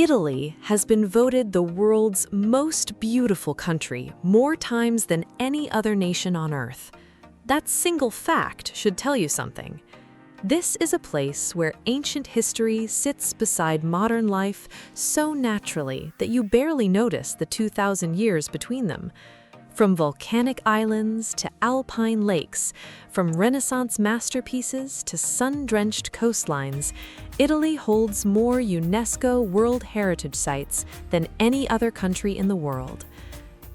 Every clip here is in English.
Italy has been voted the world's most beautiful country more times than any other nation on Earth. That single fact should tell you something. This is a place where ancient history sits beside modern life so naturally that you barely notice the 2,000 years between them. From volcanic islands to alpine lakes, from Renaissance masterpieces to sun-drenched coastlines, Italy holds more UNESCO World Heritage Sites than any other country in the world.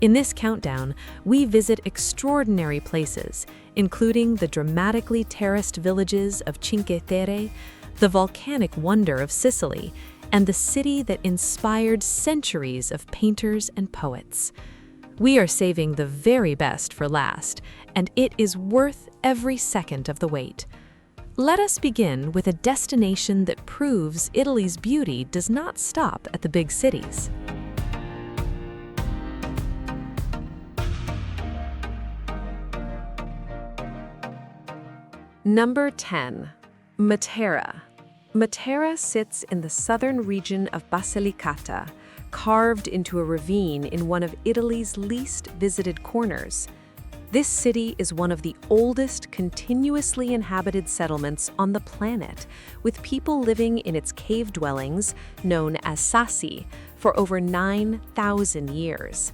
In this countdown, we visit extraordinary places, including the dramatically terraced villages of Cinque Terre, the volcanic wonder of Sicily, and the city that inspired centuries of painters and poets. We are saving the very best for last, and it is worth every second of the wait. Let us begin with a destination that proves Italy's beauty does not stop at the big cities. Number 10. Matera. Matera sits in the southern region of Basilicata, carved into a ravine in one of Italy's least visited corners. This city is one of the oldest continuously inhabited settlements on the planet, with people living in its cave dwellings, known as sassi, for over 9,000 years.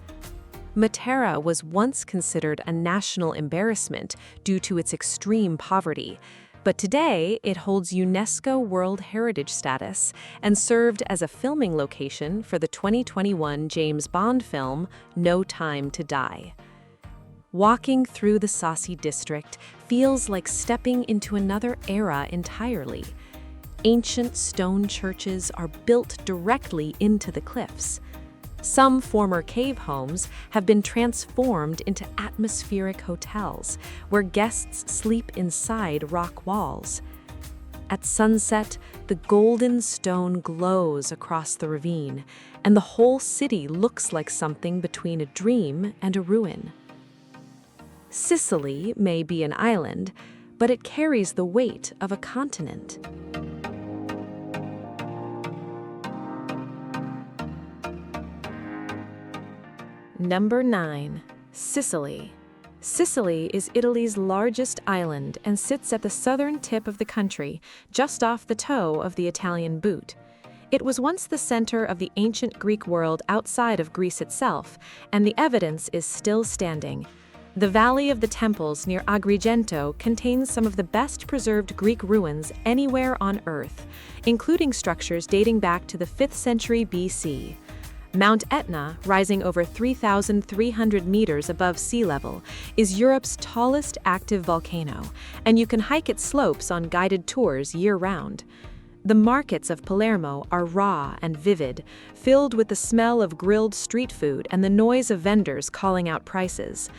Matera was once considered a national embarrassment due to its extreme poverty, but today it holds UNESCO World Heritage status and served as a filming location for the 2021 James Bond film No Time to Die. Walking through the Sassi district feels like stepping into another era entirely. Ancient stone churches are built directly into the cliffs. Some former cave homes have been transformed into atmospheric hotels, where guests sleep inside rock walls. At sunset, the golden stone glows across the ravine, and the whole city looks like something between a dream and a ruin. Sicily may be an island, but it carries the weight of a continent. Number 9. Sicily. Sicily is Italy's largest island and sits at the southern tip of the country, just off the toe of the Italian boot. It was once the center of the ancient Greek world outside of Greece itself, and the evidence is still standing. The Valley of the Temples near Agrigento contains some of the best preserved Greek ruins anywhere on Earth, including structures dating back to the 5th century BC. Mount Etna, rising over 3,300 meters above sea level, is Europe's tallest active volcano, and you can hike its slopes on guided tours year-round. The markets of Palermo are raw and vivid, filled with the smell of grilled street food and the noise of vendors calling out prices.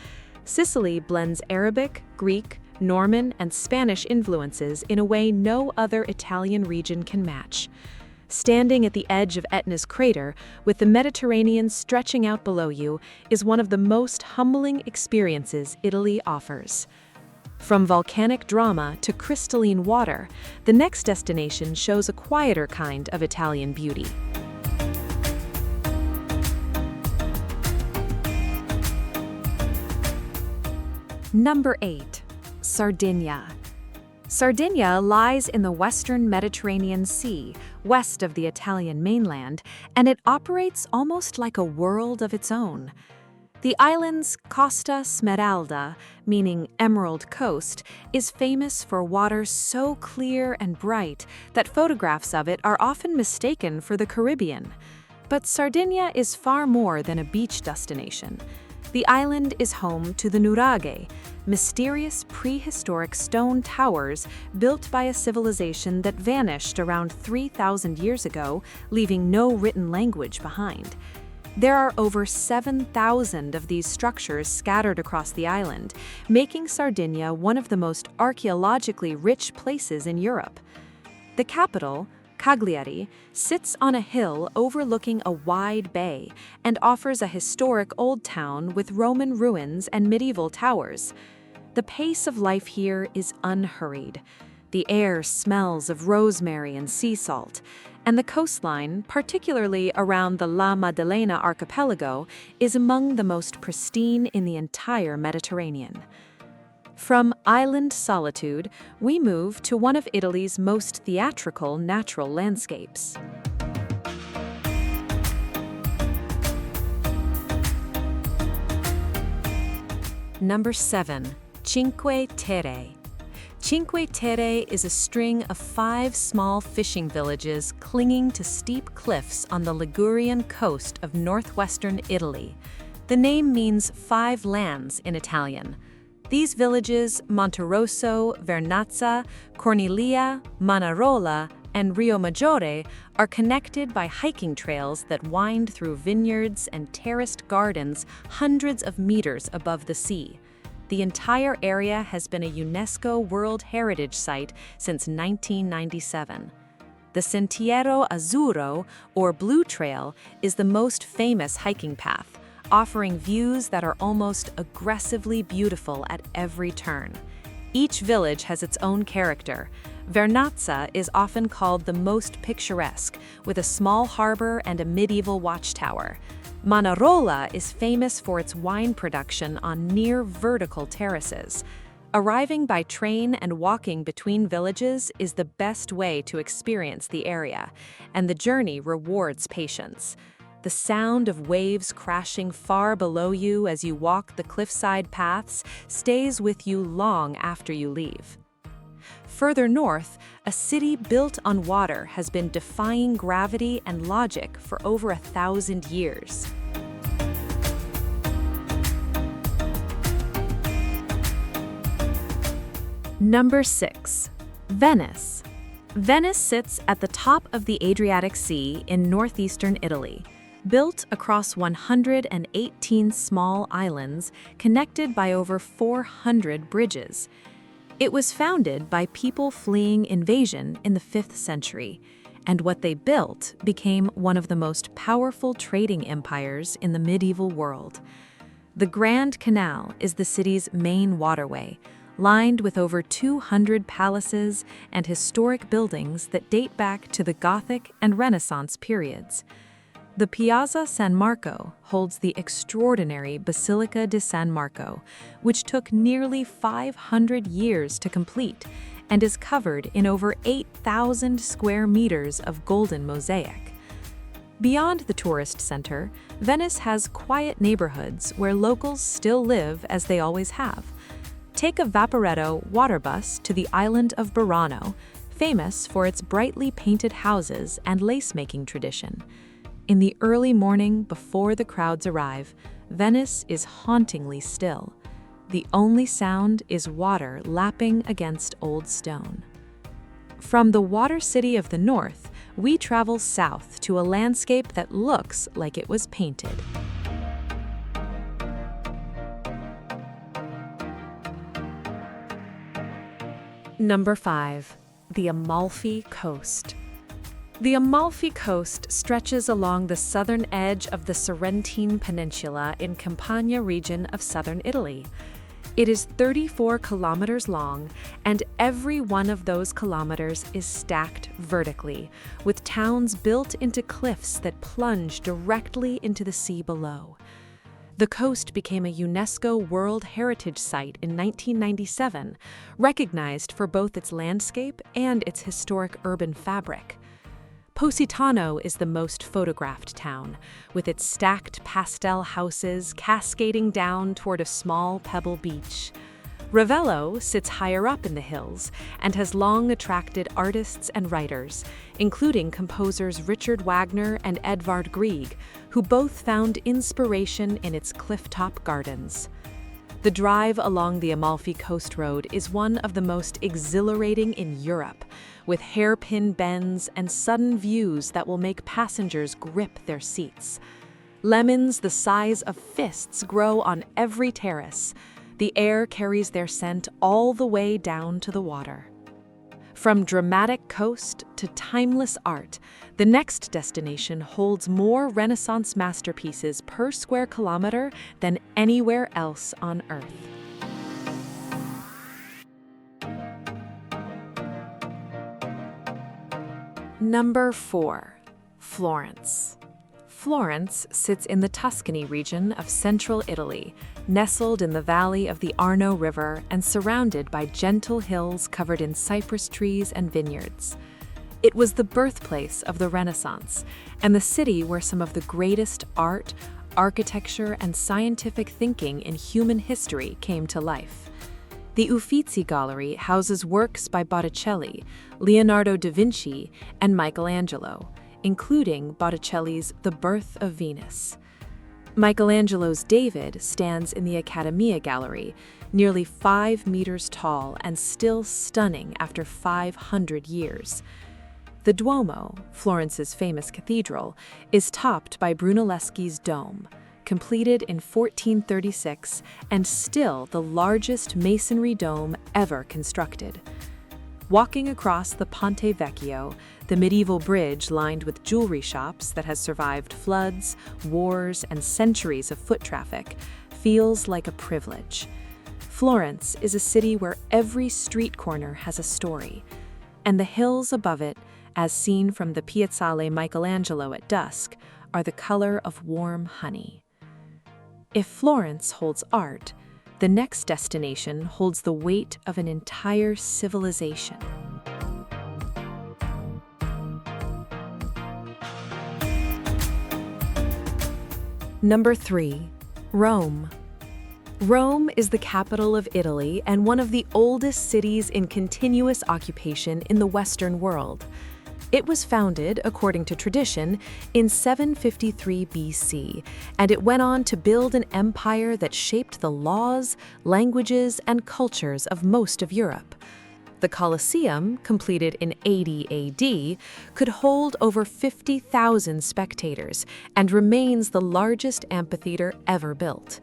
Sicily blends Arabic, Greek, Norman, and Spanish influences in a way no other Italian region can match. Standing at the edge of Etna's crater, with the Mediterranean stretching out below you, is one of the most humbling experiences Italy offers. From volcanic drama to crystalline water, the next destination shows a quieter kind of Italian beauty. Number 8. Sardinia. Sardinia lies in the western Mediterranean Sea, west of the Italian mainland, and it operates almost like a world of its own. The island's Costa Smeralda, meaning Emerald Coast, is famous for water so clear and bright that photographs of it are often mistaken for the Caribbean. But Sardinia is far more than a beach destination. The island is home to the nuraghe, mysterious prehistoric stone towers built by a civilization that vanished around 3,000 years ago, leaving no written language behind. There are over 7,000 of these structures scattered across the island, making Sardinia one of the most archaeologically rich places in Europe. The capital, Cagliari, sits on a hill overlooking a wide bay and offers a historic old town with Roman ruins and medieval towers. The pace of life here is unhurried. The air smells of rosemary and sea salt, and the coastline, particularly around the La Maddalena archipelago, is among the most pristine in the entire Mediterranean. From island solitude, we move to one of Italy's most theatrical natural landscapes. Number 7. Cinque Terre. Cinque Terre is a string of 5 small fishing villages clinging to steep cliffs on the Ligurian coast of northwestern Italy. The name means 5 lands in Italian. These villages, Monterosso, Vernazza, Corniglia, Manarola, and Riomaggiore, are connected by hiking trails that wind through vineyards and terraced gardens hundreds of meters above the sea. The entire area has been a UNESCO World Heritage Site since 1997. The Sentiero Azzurro, or Blue Trail, is the most famous hiking path, offering views that are almost aggressively beautiful at every turn. Each village has its own character. Vernazza is often called the most picturesque, with a small harbor and a medieval watchtower. Manarola is famous for its wine production on near vertical terraces. Arriving by train and walking between villages is the best way to experience the area, and the journey rewards patience. The sound of waves crashing far below you as you walk the cliffside paths stays with you long after you leave. Further north, a city built on water has been defying gravity and logic for over 1,000 years. Number 6. Venice. Venice sits at the top of the Adriatic Sea in northeastern Italy. Built across 118 small islands connected by over 400 bridges. It was founded by people fleeing invasion in the 5th century, and what they built became one of the most powerful trading empires in the medieval world. The Grand Canal is the city's main waterway, lined with over 200 palaces and historic buildings that date back to the Gothic and Renaissance periods. The Piazza San Marco holds the extraordinary Basilica di San Marco, which took nearly 500 years to complete and is covered in over 8,000 square meters of golden mosaic. Beyond the tourist center, Venice has quiet neighborhoods where locals still live as they always have. Take a Vaporetto water bus to the island of Burano, famous for its brightly painted houses and lace-making tradition. In the early morning before the crowds arrive, Venice is hauntingly still. The only sound is water lapping against old stone. From the water city of the north, we travel south to a landscape that looks like it was painted. Number 5. The Amalfi Coast. The Amalfi Coast stretches along the southern edge of the Sardinia Peninsula in Campania region of southern Italy. It is 34 kilometers long, and every one of those kilometers is stacked vertically, with towns built into cliffs that plunge directly into the sea below. The coast became a UNESCO World Heritage Site in 1997, recognized for both its landscape and its historic urban fabric. Positano is the most photographed town, with its stacked pastel houses cascading down toward a small pebble beach. Ravello sits higher up in the hills and has long attracted artists and writers, including composers Richard Wagner and Edvard Grieg, who both found inspiration in its clifftop gardens. The drive along the Amalfi Coast Road is one of the most exhilarating in Europe, with hairpin bends and sudden views that will make passengers grip their seats. Lemons the size of fists grow on every terrace. The air carries their scent all the way down to the water. From dramatic coast to timeless art, the next destination holds more Renaissance masterpieces per square kilometer than anywhere else on Earth. Number 4. Florence. Florence sits in the Tuscany region of central Italy, nestled in the valley of the Arno River and surrounded by gentle hills covered in cypress trees and vineyards. It was the birthplace of the Renaissance and the city where some of the greatest art, architecture, and scientific thinking in human history came to life. The Uffizi Gallery houses works by Botticelli, Leonardo da Vinci, and Michelangelo, including Botticelli's The Birth of Venus. Michelangelo's David stands in the Accademia Gallery, nearly 5 meters tall and still stunning after 500 years. The Duomo, Florence's famous cathedral, is topped by Brunelleschi's dome, completed in 1436 and still the largest masonry dome ever constructed. Walking across the Ponte Vecchio, the medieval bridge lined with jewelry shops that has survived floods, wars, and centuries of foot traffic, feels like a privilege. Florence is a city where every street corner has a story, and the hills above it, as seen from the Piazzale Michelangelo at dusk, are the color of warm honey. If Florence holds art, the next destination holds the weight of an entire civilization. Number 3. Rome. Rome is the capital of Italy and one of the oldest cities in continuous occupation in the Western world. It was founded, according to tradition, in 753 BC, and it went on to build an empire that shaped the laws, languages, and cultures of most of Europe. The Colosseum, completed in 80 AD, could hold over 50,000 spectators and remains the largest amphitheater ever built.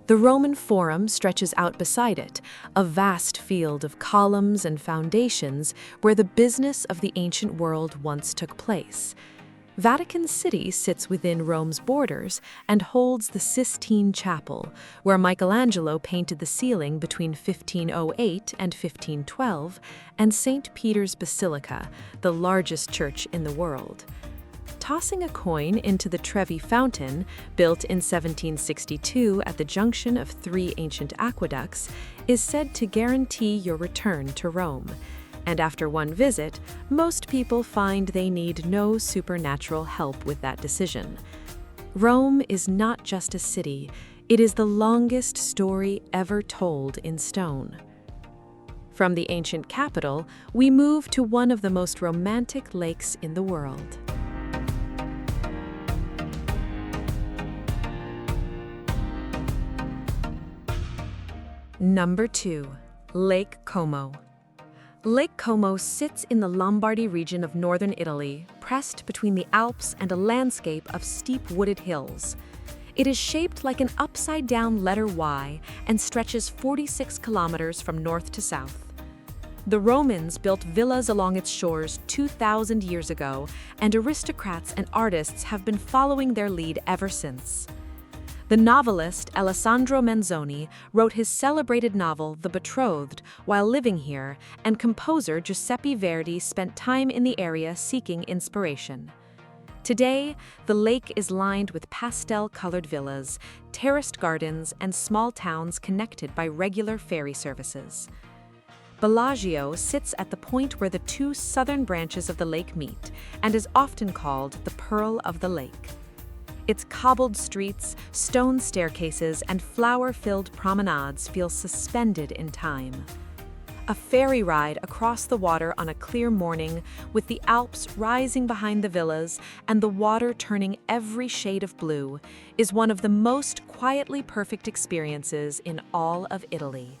The Roman Forum stretches out beside it, a vast field of columns and foundations where the business of the ancient world once took place. Vatican City sits within Rome's borders and holds the Sistine Chapel, where Michelangelo painted the ceiling between 1508 and 1512, and St. Peter's Basilica, the largest church in the world. Tossing a coin into the Trevi Fountain, built in 1762 at the junction of 3 ancient aqueducts, is said to guarantee your return to Rome. And after one visit, most people find they need no supernatural help with that decision. Rome is not just a city, it is the longest story ever told in stone. From the ancient capital, we move to one of the most romantic lakes in the world. Number 2. Lake Como. Lake Como sits in the Lombardy region of northern Italy, pressed between the Alps and a landscape of steep wooded hills. It is shaped like an upside-down letter Y and stretches 46 kilometers from north to south. The Romans built villas along its shores 2,000 years ago, and aristocrats and artists have been following their lead ever since. The novelist Alessandro Manzoni wrote his celebrated novel The Betrothed while living here, and composer Giuseppe Verdi spent time in the area seeking inspiration. Today, the lake is lined with pastel-colored villas, terraced gardens, and small towns connected by regular ferry services. Bellagio sits at the point where the 2 southern branches of the lake meet and is often called the Pearl of the Lake. Its cobbled streets, stone staircases, and flower-filled promenades feel suspended in time. A ferry ride across the water on a clear morning, with the Alps rising behind the villas and the water turning every shade of blue, is one of the most quietly perfect experiences in all of Italy.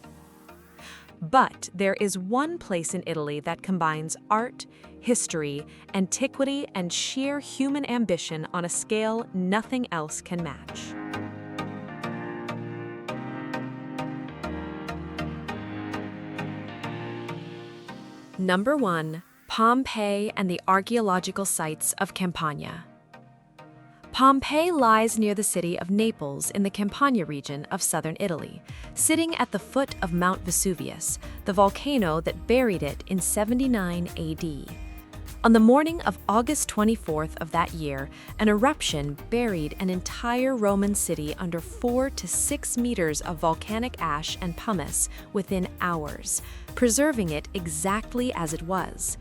But there is one place in Italy that combines art, history, antiquity, and sheer human ambition on a scale nothing else can match. Number 1. Pompeii and the archaeological sites of Campania. Pompeii lies near the city of Naples in the Campania region of southern Italy, sitting at the foot of Mount Vesuvius, the volcano that buried it in 79 AD. On the morning of August 24th of that year, an eruption buried an entire Roman city under 4 to 6 meters of volcanic ash and pumice within hours, preserving it exactly as it was.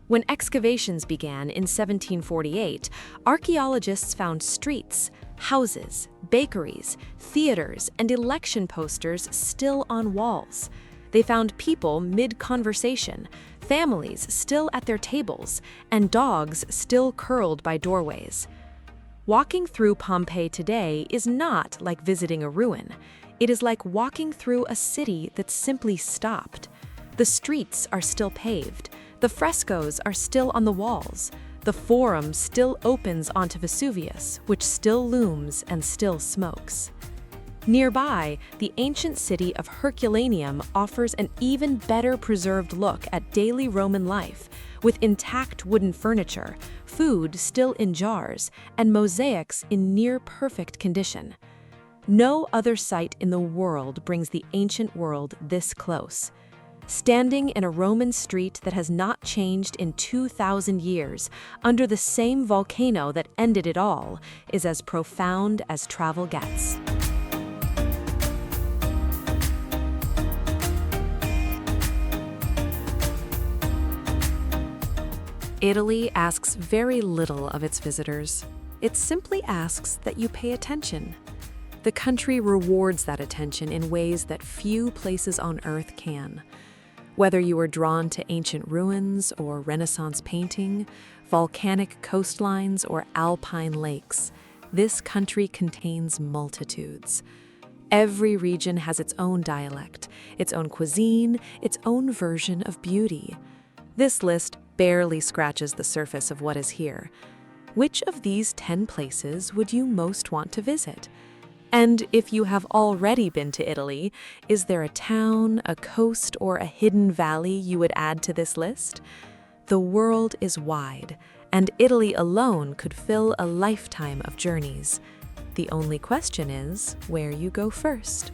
When excavations began in 1748, archaeologists found streets, houses, bakeries, theaters, and election posters still on walls. They found people mid-conversation, families still at their tables, and dogs still curled by doorways. Walking through Pompeii today is not like visiting a ruin. It is like walking through a city that simply stopped. The streets are still paved. The frescoes are still on the walls. The Forum still opens onto Vesuvius, which still looms and still smokes. Nearby, the ancient city of Herculaneum offers an even better preserved look at daily Roman life, with intact wooden furniture, food still in jars, and mosaics in near-perfect condition. No other site in the world brings the ancient world this close. Standing in a Roman street that has not changed in 2,000 years, under the same volcano that ended it all, is as profound as travel gets. Italy asks very little of its visitors. It simply asks that you pay attention. The country rewards that attention in ways that few places on earth can. Whether you are drawn to ancient ruins or Renaissance painting, volcanic coastlines or alpine lakes, this country contains multitudes. Every region has its own dialect, its own cuisine, its own version of beauty. This list barely scratches the surface of what is here. Which of these 10 places would you most want to visit? And if you have already been to Italy, is there a town, a coast, or a hidden valley you would add to this list? The world is wide, and Italy alone could fill a lifetime of journeys. The only question is where you go first.